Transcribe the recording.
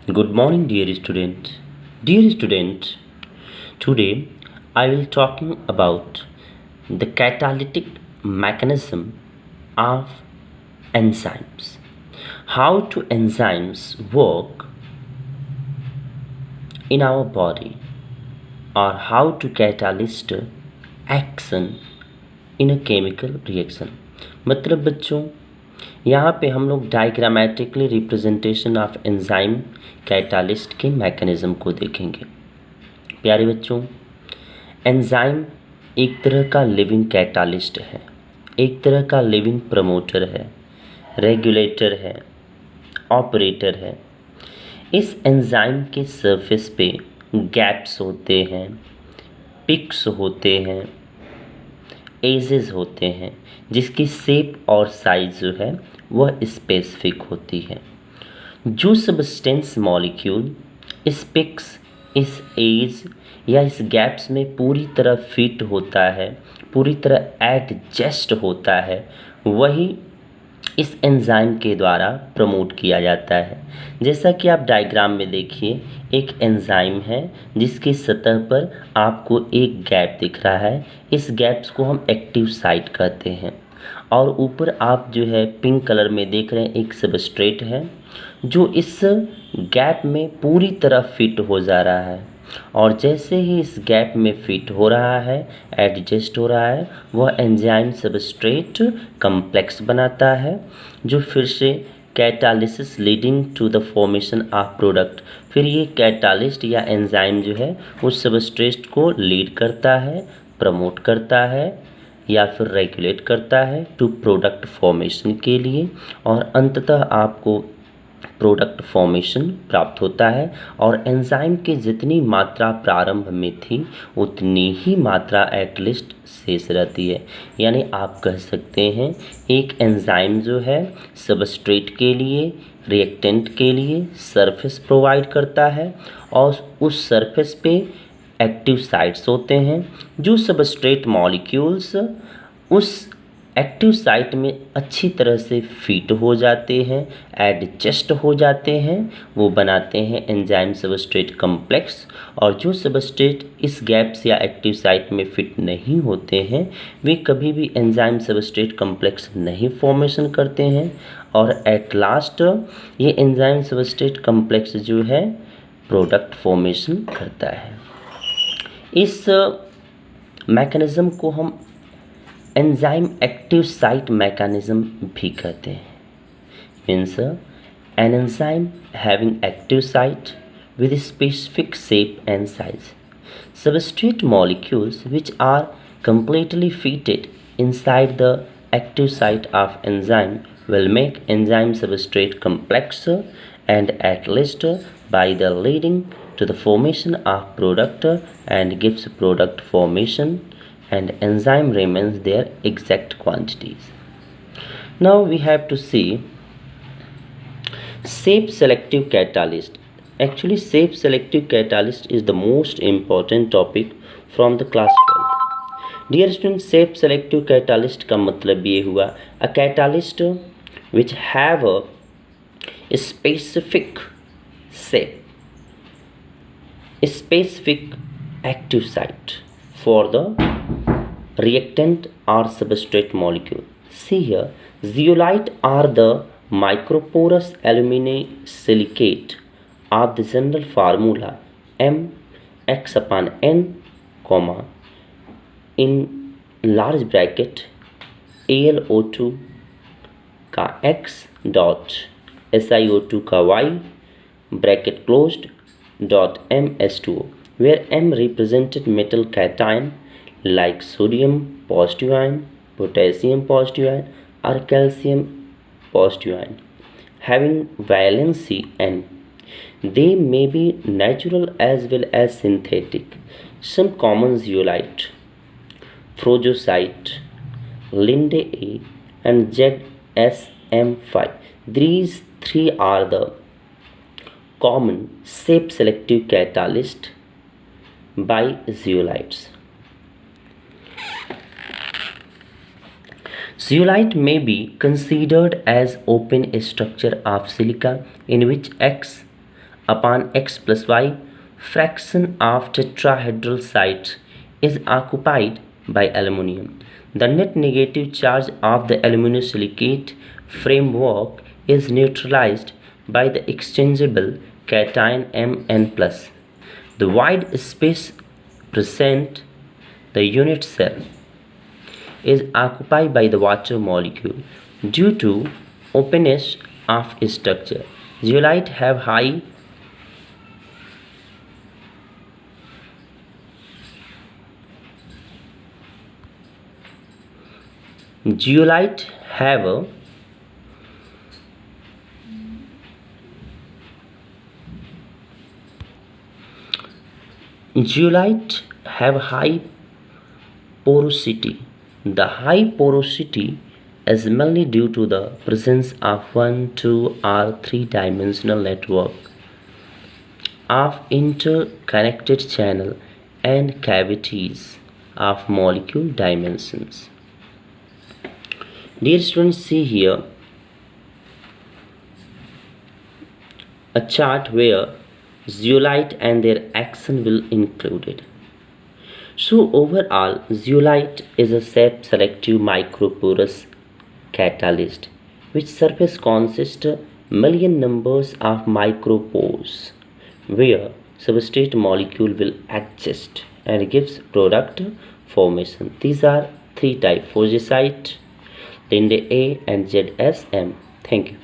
Good morning, dear student. Dear student, today I will talking about the catalytic mechanism of enzymes. How to enzymes work in our body or how to catalyst action in a chemical reaction. मतलब बच्चों यहाँ पे हम लोग diagrammatically representation of enzyme catalyst के mechanism को देखेंगे। प्यारे बच्चों, एंजाइम एक तरह का लिविंग कैटालिस्ट है, एक तरह का लिविंग प्रमोटर है, रेगुलेटर है, ऑपरेटर है। इस एंजाइम के सरफेस पे गैप्स होते हैं, पिक्स होते हैं, एजेस होते हैं, जिसकी शेप और साइज जो है वह स्पेसिफिक होती है। जो सब्सटेंस मॉलिक्यूल इस पिक्स, इस एज या इस गैप्स में पूरी तरह फिट होता है, पूरी तरह एडजस्ट होता है, वही इस एंजाइम के द्वारा प्रमोट किया जाता है। जैसा कि आप डायग्राम में देखिए, एक एंजाइम है जिसकी सतह पर आपको एक गैप दिख रहा है। इस गैप्स को हम एक्टिव साइट कहते हैं। और ऊपर आप जो है पिंक कलर में देख रहे हैं, एक सबस्ट्रेट है जो इस गैप में पूरी तरह फिट हो जा रहा है। और जैसे ही इस गैप में फिट हो रहा है, एडजस्ट हो रहा है, वह एंजाइम सबस्ट्रेट कम्प्लेक्स बनाता है, जो फिर से catalysis leading to the formation of product. फिर ये कैटालिस्ट या एंजाइम जो है उस सबस्ट्रेट को लीड करता है, प्रमोट करता है या फिर रेगुलेट करता है टू प्रोडक्ट फॉर्मेशन के लिए, और अंततः आपको प्रोडक्ट फॉर्मेशन प्राप्त होता है। और एंजाइम की जितनी मात्रा प्रारंभ में थी उतनी ही मात्रा एटलिस्ट शेष रहती है। यानी आप कह सकते हैं एक एंजाइम जो है सबस्ट्रेट के लिए, रिएक्टेंट के लिए सरफेस प्रोवाइड करता है, और उस सरफेस पे एक्टिव साइट्स होते हैं जो सबस्ट्रेट मॉलिक्यूल्स उस एक्टिव साइट में अच्छी तरह से फिट हो जाते हैं, एडजस्ट हो जाते हैं, वो बनाते हैं एंजाइम सबस्ट्रेट कम्प्लेक्स। और जो सबस्ट्रेट इस गैप्स या एक्टिव साइट में फिट नहीं होते हैं, वे कभी भी एंजाइम सबस्ट्रेट कम्प्लेक्स नहीं फॉर्मेशन करते हैं, और एट लास्ट ये एंजाइम सबस्ट्रेट कम्प्लेक्स जो है प्रोडक्ट फॉर्मेशन करता है। इस मैकेनिज़्म को हम एंजाइम एक्टिव साइट मैकेनिज्म भी कहते हैं। Means an enzyme having active site with specific shape and size. Substrate molecules which are completely fitted inside the active site of enzyme will make enzyme substrate complex and catalyst by the leading to the formation of product and gives product formation, and enzyme remains their exact quantities. Now we have to see shape selective catalyst. Actually, shape selective catalyst is the most important topic from the class 12th. Dear students, shape selective catalyst का मतलब ये हुआ a catalyst which have a specific shape, a specific active site for the reactant or substrate molecule. See here, zeolite are the microporous aluminosilicate of the general formula mx upon n, comma in large bracket AlO2 का x dot SiO2 का y bracket closed dot MS2O, where M represented metal cation like sodium positive ion, potassium positive ion, or calcium positive ion having valency n. They may be natural as well as synthetic. Some common zeolite, frozosite, Linde A, and ZSM5. These three are the common shape selective catalyst by zeolites. Zeolite may be considered as open structure of silica in which X upon x plus y fraction of tetrahedral site is occupied by aluminum. The net negative charge of the aluminosilicate framework is neutralized by the exchangeable cation Mn+. The void space present the unit cell is occupied by the water molecule due to openness of structure. Zeolite have high Zeolite have a Zeolite have high porosity. The high porosity is mainly due to the presence of 1, 2 or 3-dimensional network of interconnected channel and cavities of molecule dimensions. Dear students, see here a chart where zeolite and their action will included. So overall, zeolite is a selective microporous catalyst which surface consists million numbers of micropores where substrate molecule will adjust and gives product formation. These are three types: Fugicite, Linde A and ZSM. Thank you.